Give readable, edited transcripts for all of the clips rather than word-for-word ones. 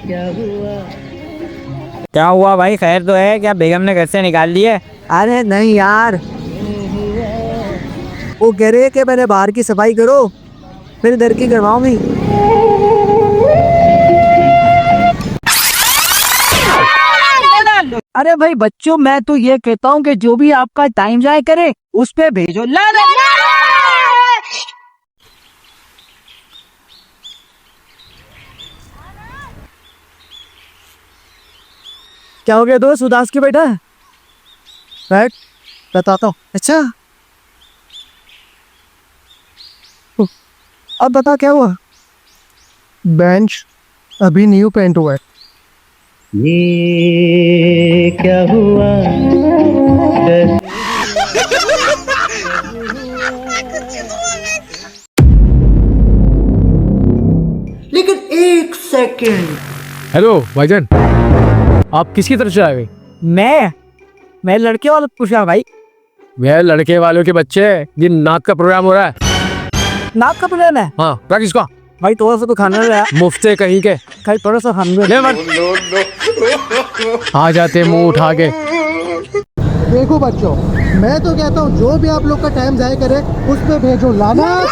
क्या हुआ भाई, खैर तो है क्या? बेगम ने घर से निकाल दिए? अरे नहीं यार, वो कह रहे हैं कि पहले बाहर की सफाई करो फिर घर की करवाऊंगी। अरे भाई बच्चों, मैं तो ये कहता हूँ कि जो भी आपका टाइम जाए करे उस पे भेजो। क्या हो गया दोस्त, उदास क्यों बैठा है? बैठ, बताता हूँ। अच्छा, अब बता क्या हुआ? बेंच अभी न्यू पेंट हुआ है। ये क्या हुआ? लेकिन एक सेकंड। हेलो भाईजान, आप किसकी तरफ से आ गए? मैं लड़के वाला पूछा भाई। वह लड़के वालों के बच्चे जिन नाक का प्रोग्राम हो रहा है। नाक का प्लान है हाँ, प्रैक्टिस का भाई, थोड़ा सा तो खाना रहा मुफ्ते कहीं के खाई, थोड़ा सा खाना ले मत। आ जाते मुंह उठा के। देखो बच्चों, मैं तो कहता हूँ जो भी आप लोग का टाइम जाया करे उस पे भेजो लाना।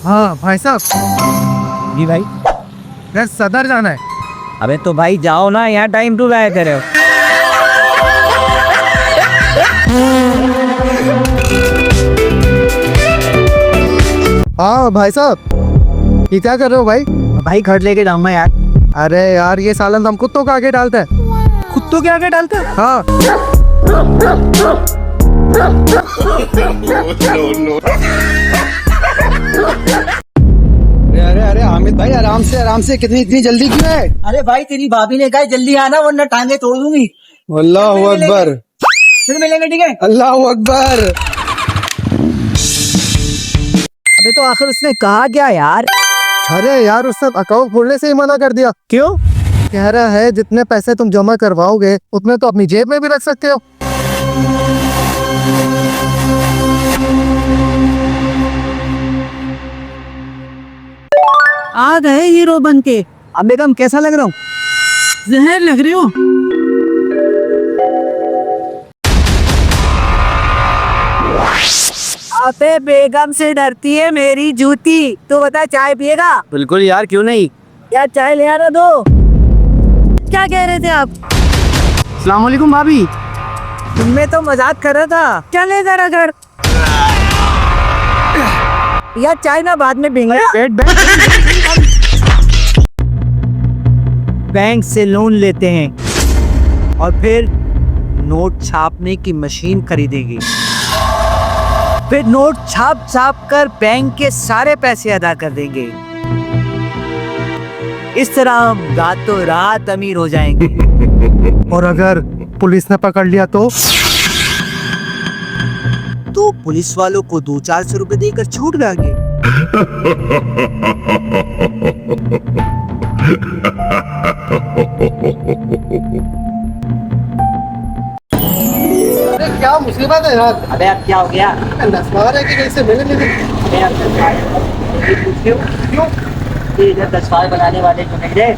हाँ भाई साहब। जी भाई। यार सदर जाना है। अबे तो भाई जाओ ना, यहाँ टाइम टू लाया करे हो। हाँ भाई साहब, ये क्या कर रहे हो भाई? भाई घर लेके जाऊंगा यार। अरे यार ये सालन हम कुत्तों का आगे डालता है। कुत्तों के आगे डालता है? हाँ। अरे अरे हामिद भाई, आराम से कितनी इतनी जल्दी क्यों है? अरे भाई तेरी भाभी ने कहा जल्दी आना वरना टांगे तोड़ दूंगी। अल्लाह अकबर। फिर मिलेंगे, ठीक है? अल्लाह अकबर। अबे तो आखिर उसने कहा क्या यार? अरे यार उसने अकाउंट खोलने से ही मना कर दिया। क्यों? कह रहा है जितने पैसे तुम जमा करवाओगे उतने तो अपनी जेब में भी रख सकते हो। आ गए हीरो बन के। अब बेगम कैसा लग रहा हूँ? जहर लग रही हो। अबे बेगम से डरती है मेरी जूती। तो बता, चाय पिएगा? बिल्कुल यार, क्यों नहीं। यार चाय ले आना दो। क्या कह रहे थे आप? अस्सलाम वालेकुम भाभी। मैं तो मजाक कर रहा था। चले जरा घर। यार चाय ना बाद में पीएंगे। बैंक से लोन लेते हैं और फिर नोट छापने की मशीन खरीदेगी, फिर नोट छाप छाप कर बैंक के सारे पैसे अदा कर देंगे। इस तरह हम रातों रात अमीर हो जाएंगे। और अगर पुलिस ने पकड़ लिया तो पुलिस वालों को 200-400 रुपए देकर छूट जाएंगे। अरे क्या मुसीबत है यार? अबे अब क्या हो गया? नस्वार है कि कैसे मिले नहीं? अबे अब क्यों? ये इधर दसवार बनाने वाले जो नहीं रहे,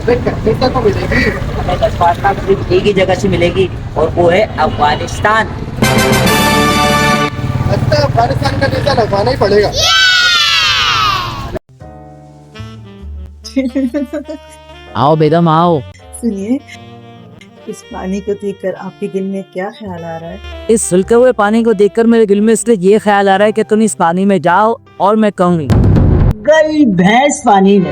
क्या को मिलेगी? हमें दसवार का सिर्फ एक ही जगह से मिलेगी और वो है अफगानिस्तान। अच्छा, अफगानिस्तान का वीजा लगवाना ही पड़ेगा। आओ बेगम आओ। सुनिए, इस पानी को देखकर आपके दिल में क्या ख्याल आ रहा है? इस सुलके हुए पानी को देखकर मेरे दिल में इसलिए ये ख्याल आ रहा है कि तुम इस पानी में जाओ और मैं कहूँगी गई भैंस पानी में।